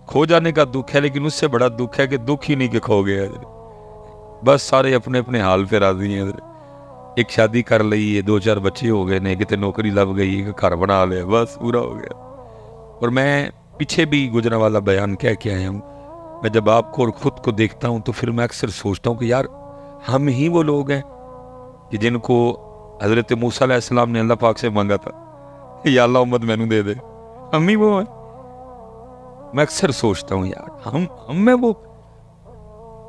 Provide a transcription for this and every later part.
کھو جانے کا دکھ ہے، لیکن اس سے بڑا دکھ ہے کہ دکھ ہی نہیں کہ کھو گیا حضرت. بس سارے اپنے اپنے حال پہ راضی ہیں حضرت. ایک شادی کر لی ہے، 2-4 بچے ہو گئے نے، کتے نوکری لگ گئی، ایک گھر بنا لے، بس پورا ہو گیا. اور میں پیچھے بھی گزرا والا بیان کہہ کے آیا ہوں، میں جب آپ کو اور خود کو دیکھتا ہوں تو پھر میں اکثر سوچتا ہوں کہ یار ہم ہی وہ لوگ ہیں کہ جن کو حضرت موسیٰ علیہ السلام نے اللہ پاک سے مانگا تھا یا اللہ امت مینوں دے دے. ہم ہی وہ ہیں. میں اکثر سوچتا ہوں یار ہم میں وہ.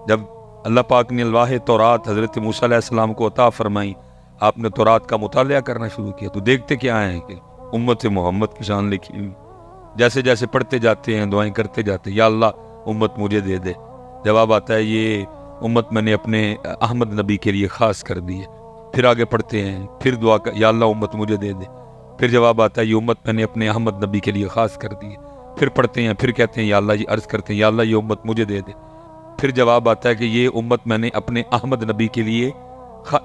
جب اللہ پاک نے الواح تورات حضرت موسیٰ علیہ السلام کو عطا فرمائی، آپ نے تورات کا مطالعہ کرنا شروع کیا تو دیکھتے کیا ہیں کہ امت محمد کی شان لکھی ہوئی. جیسے جیسے پڑھتے جاتے ہیں، دعائیں کرتے جاتے ہیں، یا اللہ امت مجھے دے دے. جواب آتا ہے یہ امت میں نے اپنے احمد نبی کے لیے خاص کر دی ہے. پھر آگے پڑھتے ہیں، پھر دعا کر یا اللہ امت مجھے دے دے. پھر جواب آتا ہے یہ امت میں نے اپنے احمد نبی کے لیے خاص کر دی ہے. پھر پڑھتے ہیں، پھر کہتے ہیں یا اللہ یہ عرض کرتے ہیں یا اللہ یہ امت مجھے دے دے. پھر جواب آتا ہے کہ یہ امت میں نے اپنے احمد نبی کے لیے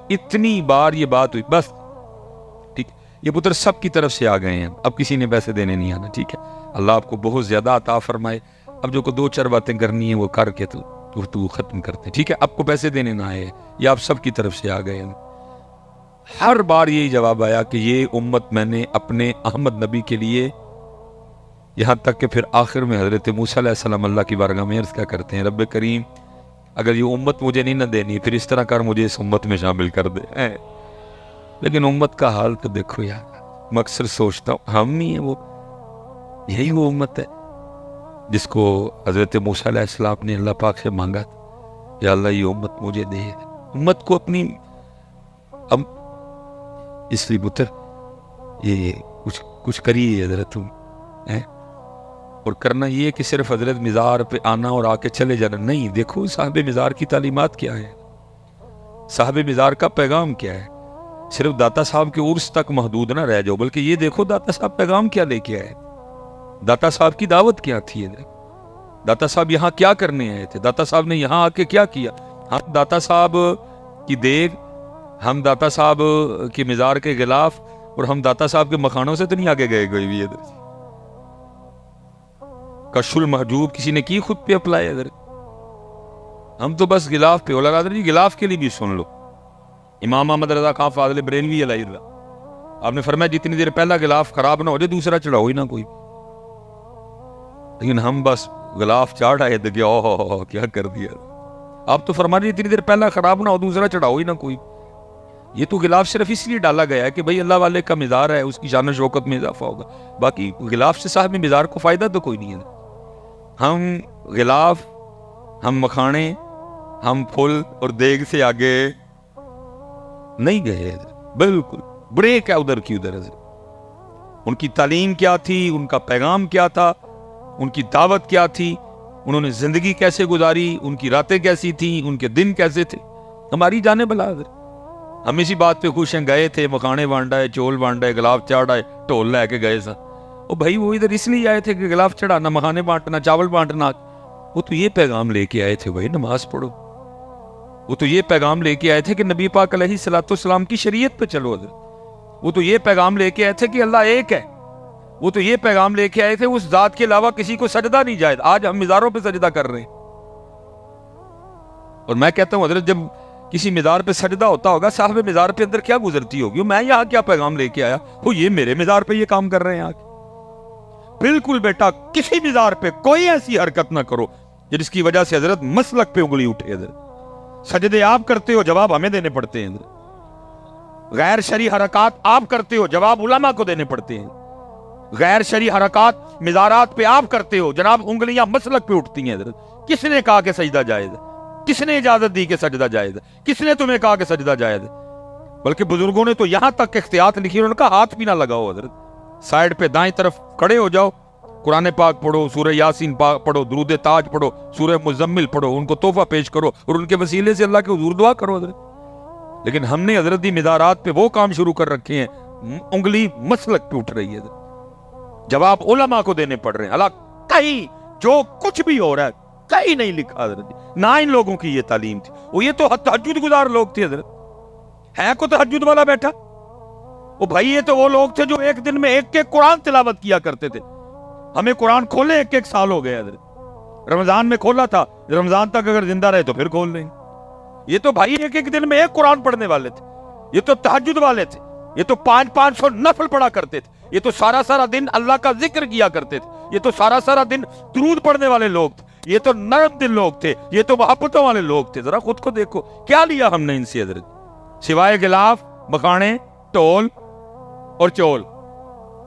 اتنی بار یہ بات ہوئی بس ٹھیک. یہ پتر سب کی طرف سے آ گئے ہیں، اب کسی نے پیسے دینے نہیں آنا. ٹھیک ہے، اللہ آپ کو بہت زیادہ عطا فرمائے. اب جو کو 2-4 باتیں کرنی ہیں وہ کر کے تو ختم کرتے ہیں. ٹھیک ہے، آپ کو پیسے دینے نہ آئے، یہ آپ سب کی طرف سے آ گئے ہیں. ہر بار یہی جواب آیا کہ یہ امت میں نے اپنے احمد نبی کے لیے، یہاں تک کہ پھر آخر میں حضرت موسیٰ علیہ السلام اللہ کی بارگاہ میں عرض کیا کرتے ہیں، رب کریم اگر یہ امت مجھے نہیں نہ دینی پھر اس طرح کر مجھے اس امت میں شامل کر دے. لیکن امت کا حال تو دیکھو یار. میں اکثر سوچتا ہوں ہم ہی ہیں وہ، یہی وہ امت ہے جس کو حضرت موسیٰ علیہ السلام نے اللہ پاک سے مانگا تھا یا اللہ یہ امت مجھے دے. امت کو اپنی اس لیے پتر یہ کچھ کریے حضرت تم اور کرنا یہ کہ صرف حضرت مزار پہ آنا اور آ کے چلے جانا نہیں. دیکھو صاحب مزار کی تعلیمات کیا ہے، صاحب مزار کا پیغام کیا ہے. صرف داتا صاحب کے عرس تک محدود نہ رہ جاؤ، بلکہ یہ دیکھو داتا صاحب پیغام کیا لے کے آئے، داتا صاحب کی دعوت کیا تھی، داتا صاحب یہاں کیا کرنے آئے تھے، داتا صاحب نے یہاں آ کے کیا کیا. ہم داتا صاحب کی دیگ، ہم داتا صاحب کے مزار کے غلاف اور ہم داتا صاحب کے مکھانوں سے تو نہیں آگے گئے کوئی بھی. ادھر کشف المحجوب کسی نے کی خود پہ اپلائی ادھر. ہم تو بس غلاف پہ. اولا قادر جی غلاف کے لیے بھی سن لو، امام احمد رضا خان فاضل بریلوی علیہ اللہ، آپ نے فرمایا جتنی دیر پہلا غلاف خراب نہ ہو جائے دوسرا چڑھاؤ ہی نہ کوئی. لیکن ہم بس غلاف چاڑھ آئے تھے کہ اوہ کیا کر دیا. آپ تو فرما رہے جتنی دیر پہلا خراب نہ ہو دوسرا چڑھاؤ ہی نہ کوئی. یہ تو غلاف صرف اس لیے ڈالا گیا ہے کہ بھئی اللہ والے کا مزار ہے، اس کی شان و شوکت میں اضافہ ہوگا. باقی غلاف سے صاحب مزار کو فائدہ تو کوئی نہیں ہے. ہم غلاف، ہم مکھانے، ہم پھول اور دیگ سے آگے نہیں گئے. بالکل بریک ہے ادھر کی ادھر. ان کی تعلیم کیا تھی، ان کا پیغام کیا تھا، ان کی دعوت کیا تھی، انہوں نے زندگی کیسے گزاری، ان کی راتیں کیسی تھیں، ان کے دن کیسے تھے. ہماری جانیں بلا ہم اسی بات پہ خوش ہیں، گئے تھے مکھانے بانٹا ہے، چول بانٹا ہے، غلاف چاڑھا ہے، ٹول لے کے گئے سا. او بھائی وہ ادھر اس لیے آئے تھے کہ غلاف چڑھانا، مکھانے بانٹنا، چاول بانٹنا. وہ تو یہ پیغام لے کے آئے تھے بھائی نماز پڑھو. وہ تو یہ پیغام لے کے آئے تھے کہ نبی پاک علیہ الصلوۃ والسلام کی شریعت پہ چلو. وہ تو یہ پیغام لے کے آئے تھے کہ اللہ ایک ہے. وہ تو یہ پیغام لے کے آئے تھے اس ذات کے علاوہ کسی کو سجدہ نہیں جائز. آج ہم مزاروں پہ سجدہ کر رہے ہیں. اور میں کہتا ہوں حضرت جب کسی مزار پہ سجدہ ہوتا ہوگا صاحب مزار پہ اندر کیا گزرتی ہوگی، میں یہاں کیا پیغام لے کے آیا، وہ یہ میرے مزار پہ یہ کام کر رہے ہیں آگے. بالکل بیٹا کسی مزار پہ کوئی ایسی حرکت نہ کرو جس کی وجہ سے حضرت مسلک پہ انگلی اٹھے. حضرت سجدے آپ کرتے ہو، جواب ہمیں دینے پڑتے ہیں. غیر شرعی حرکات آپ کرتے ہو، جواب علماء کو دینے پڑتے ہیں. غیر شرعی حرکات مزارات پہ آپ کرتے ہو، جناب انگلیاں مسلک پہ اٹھتی ہیں. حضرت کس نے کہا کہ سجدہ جائز ہے؟ کس نے اجازت دی کہ سجدہ جائز ہے؟ کس نے تمہیں کہا کہ سجدہ جائز ہے؟ بلکہ بزرگوں نے تو یہاں تک احتیاط لکھی، انہوں نے کہا ہاتھ بھی نہ لگاؤ. حضرت سائیڈ پہ دائیں طرف کھڑے ہو جاؤ، قرآن پاک پڑھو، سورہ یاسین پڑھو، درود تاج پڑھو، سورہ مزمل پڑھو، ان کو تحفہ پیش کرو اور ان کے وسیلے سے اللہ کے حضور دعا کرو. حضرت لیکن ہم نے حضرت دی مزارات پہ وہ کام شروع کر رکھے ہیں، انگلی مسلک پہ اٹھ رہی ہے. جواب علماء کو دینے پڑ رہے ہیں. اللہ کہیں جو کچھ بھی ہو رہا ہے کہیں نہیں لکھا حضرت، نہ ان لوگوں کی یہ تعلیم تھی. وہ یہ تو تہجد گزار لوگ تھے. حضرت ہے کو تہجد والا بیٹھا؟ وہ بھائی یہ تو وہ لوگ تھے جو ایک دن میں ایک قرآن تلاوت کیا کرتے تھے. ہمیں قرآن کھولے ایک سال ہو گئے. حضرت رمضان میں کھولا تھا, رمضان تک اگر زندہ رہے تو پھر کھول لیں. یہ تو بھائی ایک ایک دن میں ایک قرآن پڑھنے والے تھے, یہ تو تہجد والے تھے, یہ تو 500 نفل پڑھا کرتے تھے, یہ تو سارا دن اللہ کا ذکر کیا کرتے تھے, یہ تو سارا دن درود پڑھنے والے لوگ تھے, یہ تو نرم دل لوگ تھے, یہ تو محبتوں والے لوگ تھے. ذرا خود کو دیکھو, کیا لیا ہم نے ان سے حضرت, سوائے غلاف, مکھانے, ٹول اور چول,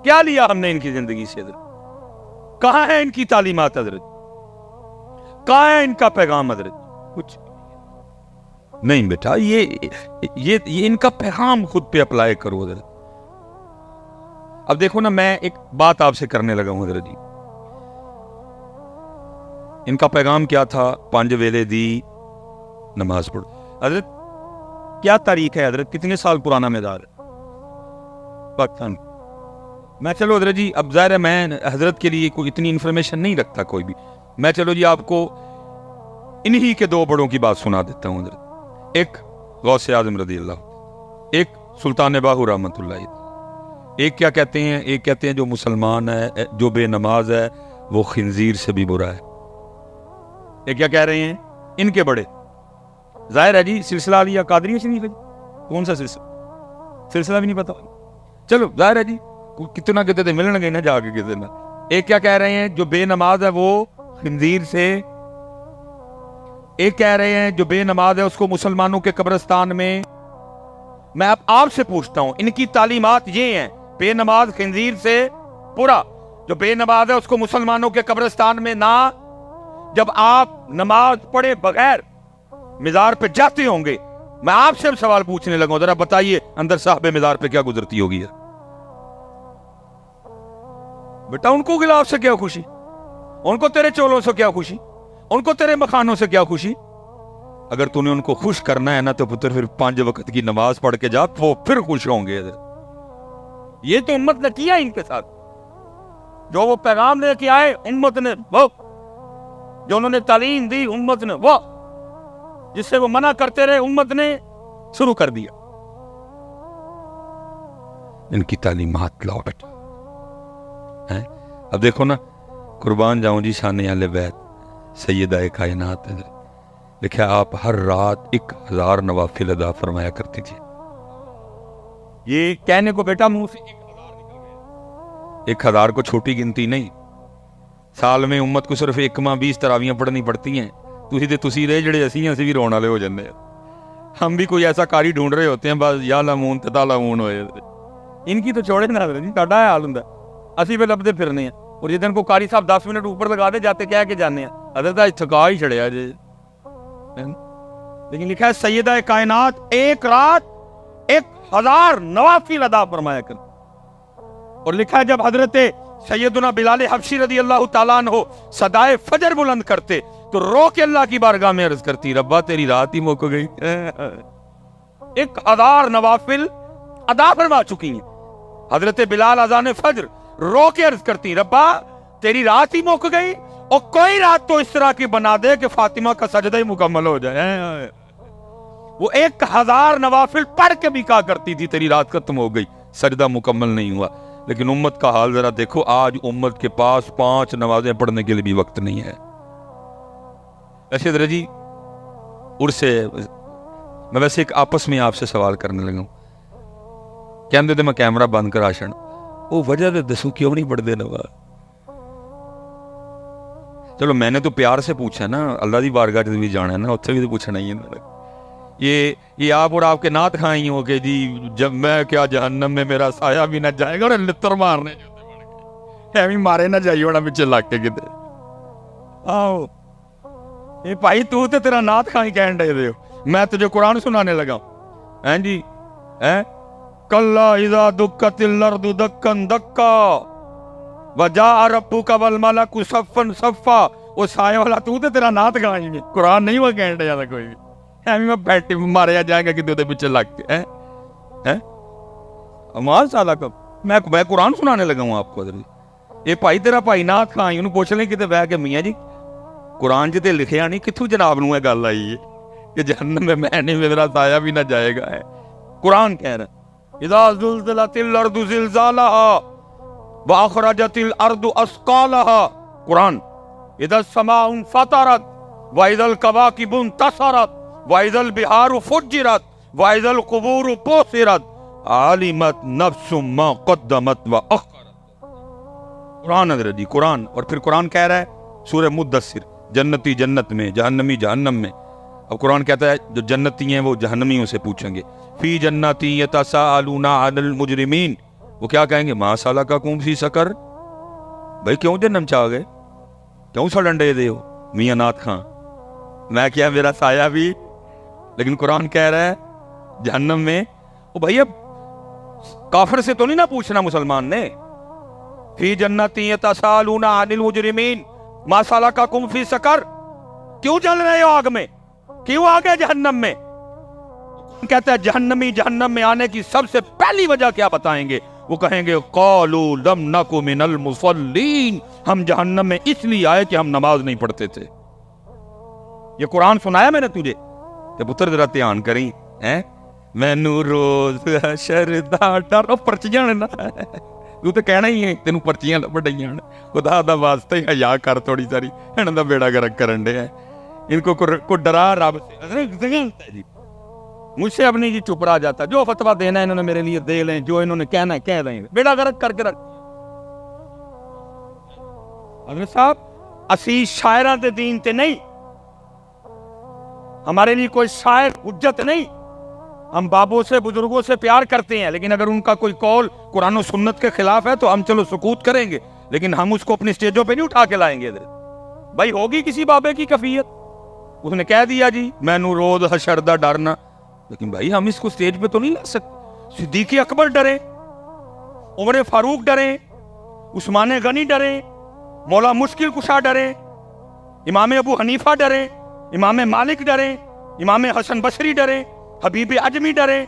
کیا لیا ہم نے ان کی زندگی سے حضرت؟ کہاں ہے ان کی تعلیمات حضرت؟ کہاں ہے ان کا پیغام حضرت؟ کچھ نہیں بیٹا. یہ ان کا پیغام خود پہ اپلائی کرو حضرت. اب دیکھو نا, میں ایک بات آپ سے کرنے لگا ہوں حضرت جی. ان کا پیغام کیا تھا؟ 5 ویلے دی نماز پڑھو. حضرت کیا تاریخ ہے حضرت؟ کتنے سال پرانا میدان ہے پاکستان؟ میں چلو حضرت جی, اب ظاہر ہے میں حضرت کے لیے کوئی اتنی انفارمیشن نہیں رکھتا کوئی بھی, میں چلو جی آپ کو انہی کے 2 بڑوں کی بات سنا دیتا ہوں حضرت. ایک غوث اعظم رضی اللہ, ایک سلطان باہو رحمۃ اللہ. ایک کیا کہتے ہیں؟ ایک کہتے ہیں جو مسلمان ہے, جو بے نماز ہے, وہ خنزیر سے بھی برا ہے. ایک کیا کہہ رہے ہیں ان کے بڑے؟ ظاہر ہے جی سلسلہ علیہ قادریہ شریف ہے جی. کون سا سلسلہ بھی نہیں پتا. چلو ظاہر ہے جی کتنا کہتے تھے, ملنے گئے نا جا کے کسی نہ. ایک کیا کہہ رہے ہیں جو بے نماز ہے وہ خنزیر سے, ایک کہہ رہے ہیں جو بے نماز ہے اس کو مسلمانوں کے قبرستان میں. میں اب آپ سے پوچھتا ہوں, ان کی تعلیمات یہ ہیں, بے نماز خنزیر سے برا, جو بے نماز ہے اس کو مسلمانوں کے قبرستان میں نہ. جب آپ نماز پڑھے بغیر مزار پہ جاتے ہوں گے, میں آپ سے سوال پوچھنے لگا ہوں, ذرا بتائیے اندر صاحب مزار پہ کیا گزرتی ہوگی بیٹا؟ ان کو غلاف سے کیا خوشی, ان کو تیرے چولوں سے کیا خوشی, ان کو تیرے مکھانوں سے کیا خوشی؟ اگر تو نے ان کو خوش کرنا ہے نا تو پتر پھر 5 وقت کی نماز پڑھ کے جا, وہ پھر خوش ہوں گے. یہ تو امت نے کیا ان کے ساتھ, جو وہ پیغام لے کے آئے امت نے وہ, جو انہوں نے تعلیم دی امت نے وہ, جس سے وہ منع کرتے رہے امت نے شروع کر دیا. ان کی تعلیمات لاؤ بیٹا. اب دیکھو نا, قربان جاؤں جی شان اہل بیت سیدہ کائنات ہے, لکھا آپ ہر رات 1000 نوافل ادا فرمایا کرتی تھی. یہ کہنے کو بیٹا منہ سے 1000 نکل گئے. 1000 کو چھوٹی گنتی نہیں, سال میں امت کو صرف 1 ماہ 20 تراویاں پڑھنی پڑتی ہیں. تسی رہے جڑے اسی ہیں, اسی بھی رونے والے ہو جاندے ہیں. ہم بھی کوئی ایسا کاری ڈھونڈ رہے ہوتے ہیں بس یا لامون تتا لامون ہوئے. ان کی تو چھوڑے نہ جی, ساڈا حال ہوندا اسی پہ لبدے پھرنے ہیں. اور جدن کو قاری صاحب 10 منٹ اوپر لگا دے جاتے کہہ کے جانے ہیں حضرت تھکا ہی چھڑیا جی. لیکن لکھا ہے سیدہ کائنات 1 رات 1000 نوافل ادا فرمایا کر. اور لکھا ہے جب حضرت سیدنا بلال حبشی رضی اللہ تعالیٰ عنہ صدائے فجر بلند کرتے تو رو کے اللہ کی بارگاہ میں عرض کرتی, ربا تیری رات ہی موک گئی. 1000 نوافل ادا فرما چکی ہیں. حضرت بلال اذان فجر رو کے عرض کرتی, ربا تیری رات ہی موک گئی, اور کوئی رات تو اس طرح کی بنا دے کہ فاطمہ کا سجدہ ہی مکمل ہو جائے. وہ 1000 نوافل پڑھ کے بھی کہا کرتی تھی تیری رات ختم ہو گئی, سجدہ مکمل نہیں ہوا. لیکن امت کا حال ذرا دیکھو, آج امت کے پاس 5 نمازیں پڑھنے کے لیے بھی وقت نہیں ہے. ایسے درجی سے میں ویسے ایک آپس میں آپ سے سوال کرنے لگا ہوں. کہندے تے میں کیمرہ بند کرا چھڑ, وہ وجہ دے دسوں کیوں نہیں پڑھ دے نماز؟ چلو میں نے تو پیار سے پوچھا نا, اللہ دی بارگاہ بھی جانا ہے نا, اتھے بھی تو پوچھنا ہی ہے. یہ آپ اور آپ کے نعت کھائیں ہو کہ جی جب میں کیا جہنم میں میرا سایہ بھی نہ جائے گا, اور لتر مارنے ایویں مارے نہ جائیے ہونا پیچھے لگ کے کتے. آؤ یہ بھائی تو تے تیرا نعت کھائیں کہن دے دے, میں تجھے قرآن سنانے لگا ہیں جی. کلا اذا دکت الارض دکن دکا وجاء ربک والملک صفا صفا. وہ سایہ والا تو تے تیرا نعت کھائیں گے, قرآن نہیں وہ کہن دے جاتا کوئی بھی. میں بیٹھے ماریا جائے گا کہ پیچھے لگ کے میں قرآن سنانے لگا ہوں آپ کو. یہ بھائی تیرا بھائی نہ کھائی انہوں پوچھ لیں کتے بہ کے, میاں جی قرآن جتے لکھیا نہیں, کتھوں جناب نو ہے گل آئی ہے کہ جہنم میں نہیں میرا سایہ بھی نہ جائے گا. قرآن کہہ رہا اذا زلزلت الارض زلزالها واخرجت الارض اثقالها. قرآن اذا السماء انفطرت واذا الكواكب انتصرت واذا البحار فجرت واذا القبور بعثرت علمت نفس ما قدمت واخرت. قرآن حضرت جی قرآن. اور پھر قرآن کہہ رہا ہے سورہ مدثر جنتی جنت میں جہنمی جہنم میں. اب قرآن کہتا ہے جو جنتی ہیں وہ جہنمیوں سے پوچھیں گے فی جنتی یتساءلون عن المجرمین. وہ کیا کہیں گے ما سلککم فی سقر. بھائی کیوں جہنم چاہ گئے, کیوں سڑنڈے دے ہو میاں نات خان, میں کیا میرا سایہ بھی. لیکن قرآن کہہ رہا ہے جہنم میں. او بھائی اب کافر سے تو نہیں نہ پوچھنا مسلمان نے. فی جنتی یتساءلون عن المجرمین ما سلککم فی سقر. کیوں جل رہے ہو آگ میں, کیوں آ گئے جہنم میں. کہتا ہے جہنمی جہنم میں آنے کی سب سے پہلی وجہ کیا بتائیں گے. وہ کہیں گے قالوا لم نک من المصلین, ہم جہنم میں اس لیے آئے کہ ہم نماز نہیں پڑھتے تھے. یہ قرآن سنایا میں نے تجھے کہ پتر ذرا دھیان کریں. مینو روز شردا ڈر پرچیاں نا تو تے کہنا ہی ہے تینوں پرچیاں بڑھائیاں خدا دا واسطہ ہی حیا کر تھوڑی ساری انہاں دا بیڑا گرک کرن دے. ان کو ڈرا رب سے. مجھ سے اب نہیں جی چپ رہا جاتا. جو فتویٰ دینا ہے انہوں نے میرے لیے دے لیں, جو انہوں نے کہنا ہے کہہ دیں, بیڑا گرک کر کے رکھ. حضرت صاحب اسی شاعراں دے دین تے نہیں, ہمارے لیے کوئی شاعر حجت نہیں. ہم بابوں سے بزرگوں سے پیار کرتے ہیں, لیکن اگر ان کا کوئی قول قرآن و سنت کے خلاف ہے تو ہم چلو سکوت کریں گے, لیکن ہم اس کو اپنی سٹیجوں پہ نہیں اٹھا کے لائیں گے. بھائی ہوگی کسی بابے کی کفیت, اس نے کہہ دیا جی مینو روز حشردہ ڈرنا, لیکن بھائی ہم اس کو سٹیج پہ تو نہیں لا سکتے. صدیق اکبر ڈرے, عمر فاروق ڈرے, عثمان غنی ڈرے, مولا مشکل کشا ڈرے, امام ابو حنیفہ ڈرے, امام مالک ڈرے, امام حسن بصری ڈرے, حبیب اجمی ڈرے,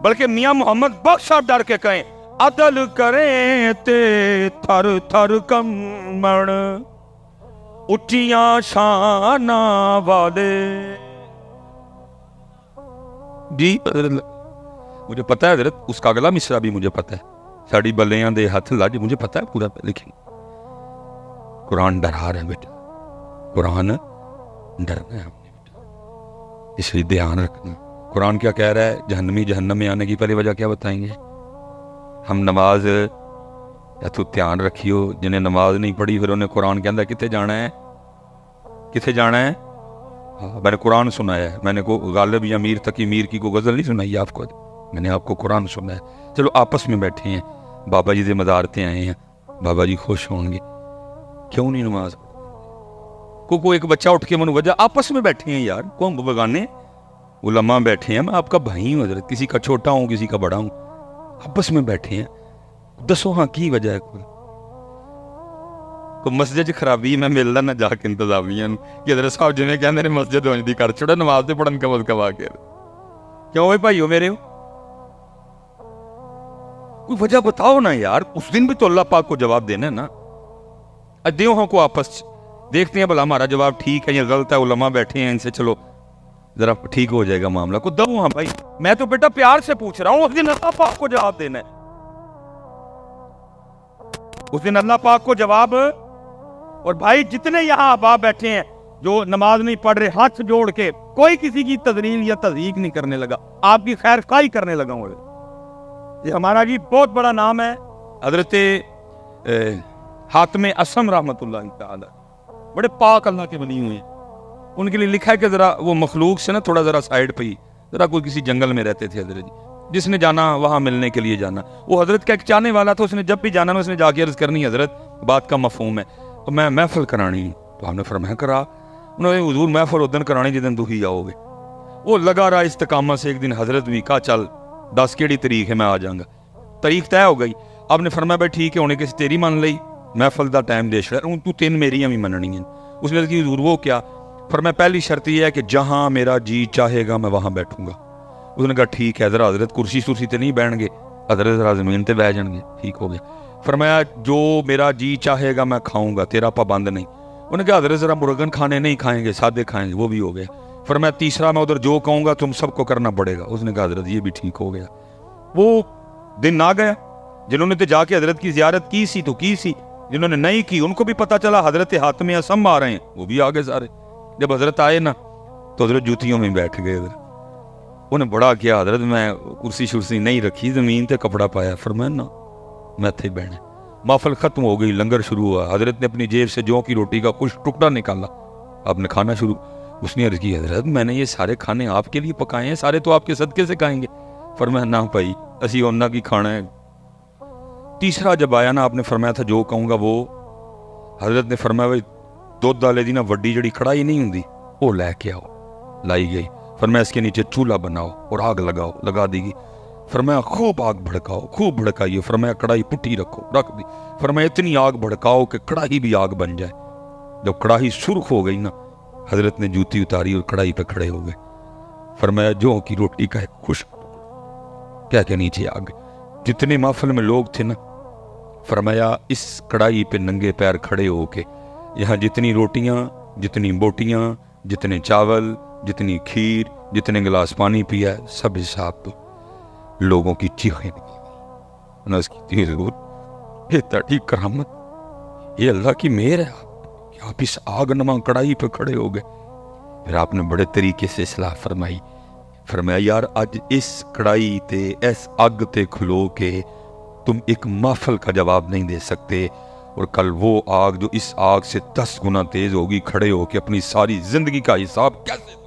بلکہ میاں محمد بخش صاحب ڈر کے کہیں عدل کریں تے تھر تھر کمبن اٹھیاں شانہ والے. جی مجھے پتا ہے حضرت اس کا اگلا مصرع بھی مجھے پتا ہے, ساڑی بلیاں دے ہاتھ لاج, مجھے پتا ہے پورا. لیکن قرآن ڈرا رہے ہیں بیٹا, قرآن ڈرنا ہے ہم نے بیٹا, اس لیے دھیان رکھنا. قرآن کیا کہہ رہا ہے جہنمی جہنم میں آنے کی پہلی وجہ کیا بتائیں گے. ہم نماز یا تو دھیان رکھیو, جنہیں نماز نہیں پڑھی پھر انہیں قرآن کے اندر کتنے جانا ہے, کتنے جانا ہے. میں نے قرآن سنایا ہے, میں نے کو غالب یا میر تقی میر کی کو غزل نہیں سنائی آپ کو, میں نے آپ کو قرآن سنا ہے. چلو آپس میں بیٹھے ہیں, بابا جی دے مدارتے آئے ہیں, بابا جی خوش ہوں گے, کیوں نہیں نماز کو ایک بچہ اٹھ کے منو وجہ, آپس میں بیٹھے ہیں یار, کون بگانے علماء بیٹھے ہیں, میں آپ کا بھائی ہوں حضرت, کسی کا چھوٹا ہوں کسی کا بڑا ہوں, آپس میں بیٹھے ہیں. دسو ہاں کی وجہ ہے کو مسجد خرابی میں ملنا نہ جا کے انتظامیہ کہ حضرت صاحب جنہیں کہندے نے مسجد ہونی دی کر چھڑا نماز تے پڑھن کا وقت کوا کے. کیوں ہوئے بھائیو میرے ہو, کوئی وجہ بتاؤ نا یار. اس دن بھی تو اللہ پاک کو جواب دینا ہے نا. ادیوں ہوں کو آپس دیکھتے ہیں بھلا ہمارا جواب ٹھیک ہے یا غلط ہے, علماء بیٹھے ہیں ان سے چلو ذرا ٹھیک ہو جائے گا معاملہ. کو دو ہاں بھائی, میں تو بیٹا پیار سے پوچھ رہا ہوں, اس دن اللہ پاک کو جواب دینا ہے, اس دن اللہ پاک کو جواب. اور بھائی جتنے یہاں احباب بیٹھے ہیں جو نماز نہیں پڑھ رہے, ہاتھ جوڑ کے کوئی کسی کی تذلیل یا تضحیق نہیں کرنے لگا, آپ کی خیر خواہی کرنے لگا ہوں. یہ ہمارا جی بہت بڑا نام ہے حضرت حاتم اسم رحمۃ اللہ تعالی, بڑے پاک اللہ کے بنی ہوئے ہیں. ان کے لیے لکھا ہے کہ ذرا وہ مخلوق سے نا تھوڑا ذرا سائیڈ پہ ہی, ذرا کوئی کسی جنگل میں رہتے تھے حضرت جی, جس نے جانا وہاں ملنے کے لیے جانا. وہ حضرت کا ایک چاہنے والا تھا, اس نے جب بھی جانا نا اس نے جا کے عرض کرنی حضرت بات کا مفہوم ہے تو میں محفل کرانی, تو ہم نے فرمایا کرا. انہوں نے حضور محفل ادن کرانی جدن تو ہی آؤ گے. وہ لگا رہا استقامت سے. ایک دن حضرت بھی کہا چل 10 کیڑی تاریخ ہے میں آ جاؤں گا. تاریخ طے ہو گئی. آپ نے فرمایا بھائی ٹھیک ہے, ہونے کسی تیری مان لئی, محفل دا ٹائم دے چھڑا, تو 3 میریاں بھی مننی ہیں. اس نے کہا حضور وہ کیا. فرمایا پہلی شرط یہ ہے کہ جہاں میرا جی چاہے گا میں وہاں بیٹھوں گا. اس نے کہا ٹھیک ہے ذرا حضرت کرسی سرسی تے نہیں بیٹھ گے, حضرت ذرا زمین تے بیٹھ جان گے. ٹھیک ہو گیا. فرمایا جو میرا جی چاہے گا میں کھاؤں گا, تیرا پابند نہیں. انہوں نے کہا حضرت ذرا مرغن کھانے نہیں کھائیں گے, سادے کھائیں گے. وہ بھی ہو گیا. فرمایا تیسرا میں ادھر جو کہوں گا تم سب کو کرنا پڑے گا. اس نے کہا حضرت یہ بھی ٹھیک ہو گیا. وہ دن آ گیا جنہوں نے تو جا کے حضرت کی زیارت کی سی تو کی سی, جنہوں نے نہیں کی ان کو بھی پتا چلا حضرت حاتم اسم آ رہے ہیں، وہ بھی آگے سارے. جب حضرت آئے نا تو حضرت جوتیوں میں بیٹھ گئے. انہیں بڑا کیا حضرت میں کرسی شرسی نہیں رکھی، زمین تے کپڑا پایا. فرمایا نا میں تھے بہنے. محفل ختم ہو گئی، لنگر شروع ہوا. حضرت نے اپنی جیب سے جو کی روٹی کا کچھ ٹکڑا نکالا، آپ نے کھانا شروع. اس نے عرض کی حضرت میں نے یہ سارے کھانے آپ کے لیے پکائے ہیں، سارے تو آپ کے صدقے سے کھائیں گے. فرمایا نہ بھائی اسی اونا کی کھانا ہے. تیسرا جب آیا نا آپ نے فرمایا تھا جو کہوں گا وہ. حضرت نے فرمایا بھائی دودھ ڈالے دی نا وڈی جڑی کڑائی نہیں ہوندی وہ لے کے آؤ. لائی گئی. فرمایا اس کے نیچے چولہا بناؤ اور آگ لگاؤ. لگا دی گئی. فرمایا خوب آگ بھڑکاؤ، خوب بھڑکائیے. فرمایا کڑائی پٹھی رکھو، رکھ دی. فرمایا اتنی آگ بھڑکاؤ کہ کڑاہی بھی آگ بن جائے. جب کڑاہی سرخ ہو گئی نا حضرت نے جوتی اتاری اور کڑائی پہ کھڑے ہو گئے. فرمایا جو کی روٹی کا ایک خشک کیا کہ نیچے آ گئے. جتنے محفل میں لوگ تھے نا فرمایا اس کڑائی پہ ننگے پیر کھڑے ہو کے یہاں جتنی روٹیاں، جتنی بوٹیاں، جتنے چاول، جتنی کھیر، جتنے گلاس پانی پیا ہے سب حساب تو لوگوں کی چیخیں نکلی. اس کی تیز یہ تڑی کرامت، یہ اللہ کی مہر ہے کہ آپ اس آگ نما کڑائی پہ کھڑے ہو گئے. پھر آپ نے بڑے طریقے سے اصلاح فرمائی. فرمایا یار اج اس کڑائی تے اس اگ تے کھلو کے تم ایک محفل کا جواب نہیں دے سکتے، اور کل وہ آگ جو اس آگ سے 10 گنا تیز ہوگی کھڑے ہو کے اپنی ساری زندگی کا حساب کیسے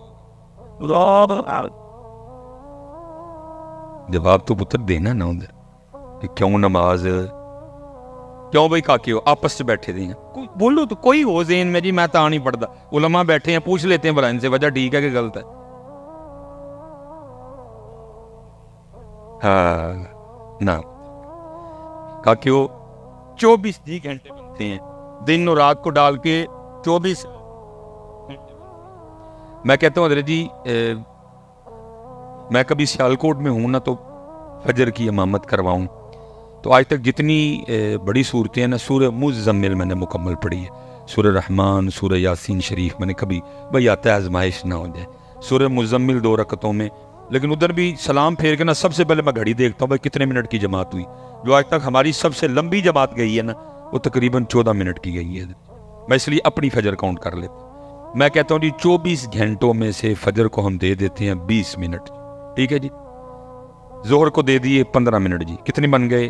جواب تو پتر دینا نا ادھر کہ کیوں نماز کیوں بھائی کاکے ہو آپس سے بیٹھے دیں بولو تو کوئی ہو ذہن میں جی میں تا نہیں پڑھتا. علماء بیٹھے ہیں پوچھ لیتے ہیں بلا ان سے وجہ ٹھیک ہے کہ غلط ہے. ہاں نہ کاکے ہو 24 گھنٹے بنتے ہیں، دن اور رات کو ڈال کے 24 گھنٹے. میں کہتا ہوں حضرت جی میں کبھی سیالکوٹ میں ہوں نا تو فجر کی امامت کرواؤں تو آج تک جتنی بڑی صورتیں ہیں نا سورہ مزمل میں نے مکمل پڑھی ہے. سورہ رحمان، سورہ یاسین شریف میں نے کبھی بھئی آتا ہے آزمائش نہ ہو جائے. سورہ مزمل 2 رکعتوں میں، لیکن ادھر بھی سلام پھیر کے نا سب سے پہلے میں گھڑی دیکھتا ہوں بھائی کتنے منٹ کی جماعت ہوئی. جو آج تک ہماری سب سے لمبی جماعت گئی ہے نا وہ تقریباً 14 منٹ کی گئی ہے. میں اس لیے اپنی فجر کاؤنٹ کر لیتا ہوں. میں کہتا ہوں جی 24 گھنٹوں میں سے فجر کو ہم دے دیتے ہیں 20 منٹ. ٹھیک ہے جی. ظہر کو دے دیے 15 منٹ جی، کتنے بن گئے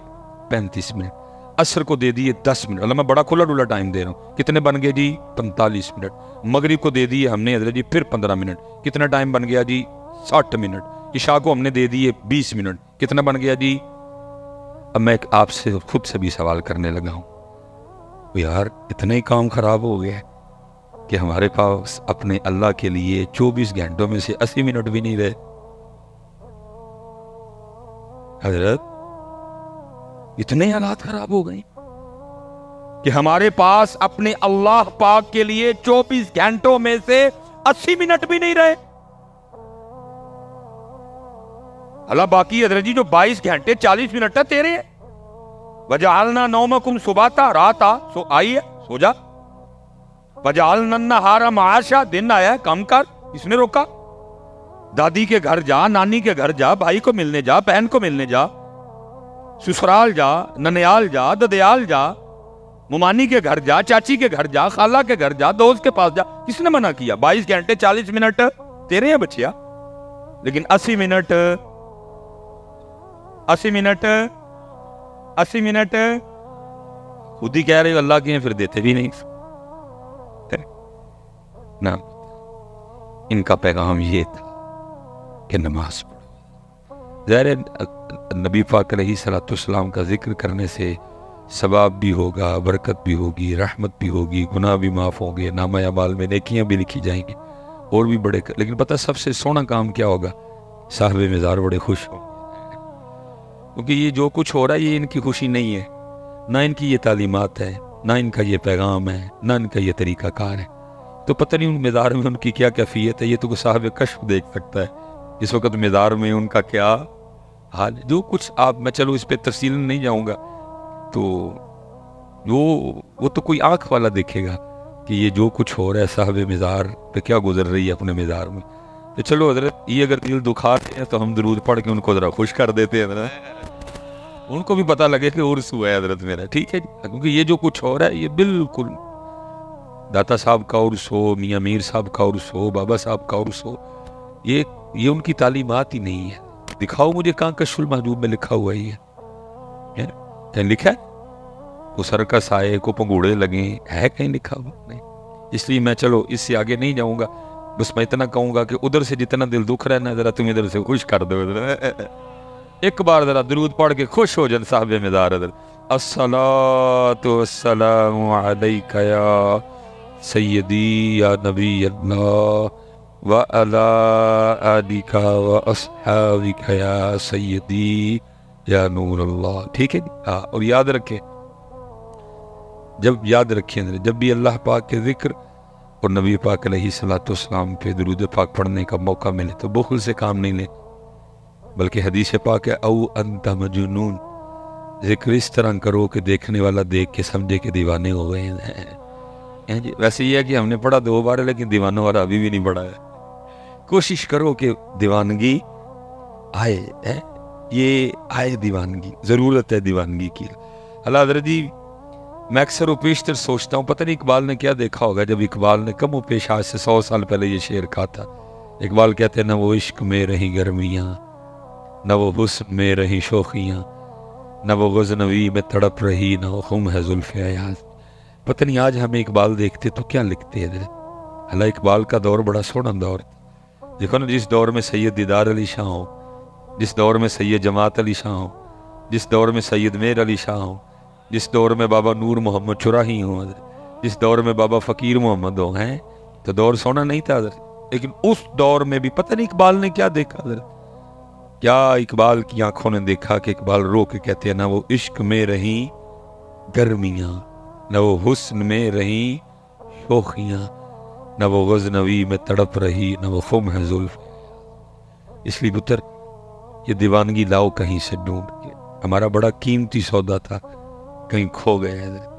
35 منٹ. عصر کو دے دیے 10 منٹ، اللہ میں بڑا کھلا ڈولا ٹائم دے رہا ہوں، کتنے بن گئے جی 45 منٹ. مغرب کو دے دیے ہم نے حضرت جی پھر 15 منٹ، کتنا ٹائم بن گیا جی 60 منٹ. عشاء کو ہم نے دے دیے 20 منٹ، کتنا بن گیا جی. اب میں آپ سے خود سے بھی سوال کرنے لگا ہوں یار اتنا ہی کام خراب ہو گیا کہ ہمارے پاس اپنے اللہ کے لیے 24 گھنٹوں میں سے 80 منٹ بھی نہیں رہے. حضرت اتنے حالات خراب ہو گئے کہ ہمارے پاس اپنے اللہ پاک کے لیے 24 گھنٹوں میں سے 80 منٹ بھی نہیں رہے. اللہ باقی حضرت جی جو 22 گھنٹے 40 منٹ ہے تیرے ہیں. وجعلنا نومکم سباتا، رات سو آئی ہے سو جا. وجعلنا النہار معاشا، دن آیا ہے کم کر، اس نے روکا. دادی کے گھر جا، نانی کے گھر جا، بھائی کو ملنے جا، بہن کو ملنے جا، سسرال جا، ننیال جا، ددیال جا، ممانی کے گھر جا، چاچی کے گھر جا، خالہ کے گھر جا، دوست کے پاس جا. کس نے منع کیا؟ 22 گھنٹے 40 منٹ تیرے ہیں بچیا. لیکن 80 منٹ 80 منٹ خود ہی کہہ رہے ہو اللہ کے ہیں پھر دیتے بھی نہیں نا. ان کا پیغام یہ تھا کہ نماز پڑھو. ظاہر نبی پاک علیہ الصلوۃ والسلام کا ذکر کرنے سے ثواب بھی ہوگا، برکت بھی ہوگی، رحمت بھی ہوگی، گناہ بھی معاف ہوں گے، نامہ اعمال میں نیکیاں بھی لکھی جائیں گی اور بھی بڑے. لیکن پتہ سب سے سونا کام کیا ہوگا؟ صاحب مزار بڑے خوش ہوں گے، کیونکہ یہ جو کچھ ہو رہا ہے یہ ان کی خوشی نہیں ہے، نہ ان کی یہ تعلیمات ہے، نہ ان کا یہ پیغام ہے، نہ ان کا یہ طریقہ کار ہے. تو پتہ نہیں ان مزار میں ان کی کیا کیفیت ہے، یہ تو صاحب کشف دیکھ سکتا ہے اس وقت مزار میں ان کا کیا حال ہے. جو کچھ آپ میں چلو اس پہ تفصیل نہیں جاؤں گا تو وہ تو کوئی آنکھ والا دیکھے گا کہ یہ جو کچھ ہو رہا ہے صاحب مزار پہ کیا گزر رہی ہے اپنے مزار میں. تو چلو حضرت یہ اگر دل دکھاتے ہیں تو ہم درود پڑھ کے ان کو ذرا خوش کر دیتے ہیں ذرا ان کو بھی پتہ لگے کہ عرس ہوا ہے حضرت میرا، ٹھیک ہے جی، کیونکہ یہ جو کچھ ہو رہا ہے یہ بالکل داتا صاحب کا عرس ہو، میاں میر صاحب کا عرس ہو، بابا صاحب کا عرس ہو، یہ ان کی تعلیمات ہی نہیں ہے۔ دکھاؤ مجھے کہاں کشف المحجوب میں لکھا ہوا ہی ہے، کہیں لکھا ہے؟ کو سرکس آئے، کو پنگوڑے لگیں، ہے کہیں لکھا ہوا؟ نہیں۔ اس لیے میں چلو اس سے آگے نہیں جاؤں گا، بس میں اتنا کہوں گا کہ ادھر سے جتنا دل دکھ رہا ہے ذرا تم ادھر سے خوش کر دو، ایک بار ذرا درود پڑھ کے خوش ہو جن صاحب مدار ادھر۔ الصلاۃ والسلام علیک یا سیدی یا نبی اللہ وعلی آلک واصحابک یا سیدی یا نور اللہ، ٹھیک ہے جی؟ ہاں، اور یاد رکھیں، یاد رکھیں جب بھی اللہ پاک کے ذکر اور نبی پاک علیہ الصلوۃ والسلام پہ درود پاک پڑھنے کا موقع ملے تو بخل سے کام نہیں لیں، بلکہ حدیث پاک ہے او انت مجنون، ذکر اس طرح کرو کہ دیکھنے والا دیکھ کے سمجھے کہ دیوانے ہو گئے ہیں جی۔ ویسے یہ ہے کہ ہم نے پڑھا 2 بار ہے لیکن دیوانوں والا ابھی بھی نہیں پڑھا ہے۔ کوشش کرو کہ دیوانگی آئے، یہ آئے دیوانگی، ضرورت ہے دیوانگی کی۔ اللہ حضرت جی، میں اکثر و بیشتر سوچتا ہوں پتہ نہیں اقبال نے کیا دیکھا ہوگا جب اقبال نے کم و پیش آج سے 100 سال پہلے یہ شعر کہا تھا۔ اقبال کہتے ہیں نہ وہ عشق میں رہی گرمیاں، نہ وہ حسن میں رہی شوخیاں، نہ وہ غزنوی میں تڑپ رہی، نہ وہ خم ہے زلف ایاز۔ پتہ نہیں آج ہمیں اقبال دیکھتے تو کیا لکھتے ہیں۔ اللہ اقبال کا دور بڑا سونا دور تھا، دیکھو نا، جس دور میں سید دیدار علی شاہ ہوں، جس دور میں سید جماعت علی شاہ ہوں، جس دور میں سید میر علی شاہ ہوں، جس دور میں بابا نور محمد چراہی ہوں، جس دور میں بابا فقیر محمد ہوں، ہیں تو دور سونا نہیں تھا حضرت۔ لیکن اس دور میں بھی پتہ نہیں اقبال نے کیا دیکھا حضرت، کیا اقبال کی آنکھوں نے دیکھا کہ اقبال رو کے کہتے ہیں نہ وہ عشق میں رہیں گرمیاں، نہ وہ حسن میں رہیں شوخیاں، نہ وہ غزنوی میں تڑپ رہی، نہ وہ خم ہے زلف۔ اس لیے پتر یہ دیوانگی لاؤ کہیں سے ڈھونڈ کے، ہمارا بڑا قیمتی سودا تھا، کہیں کھو گئے حضرت۔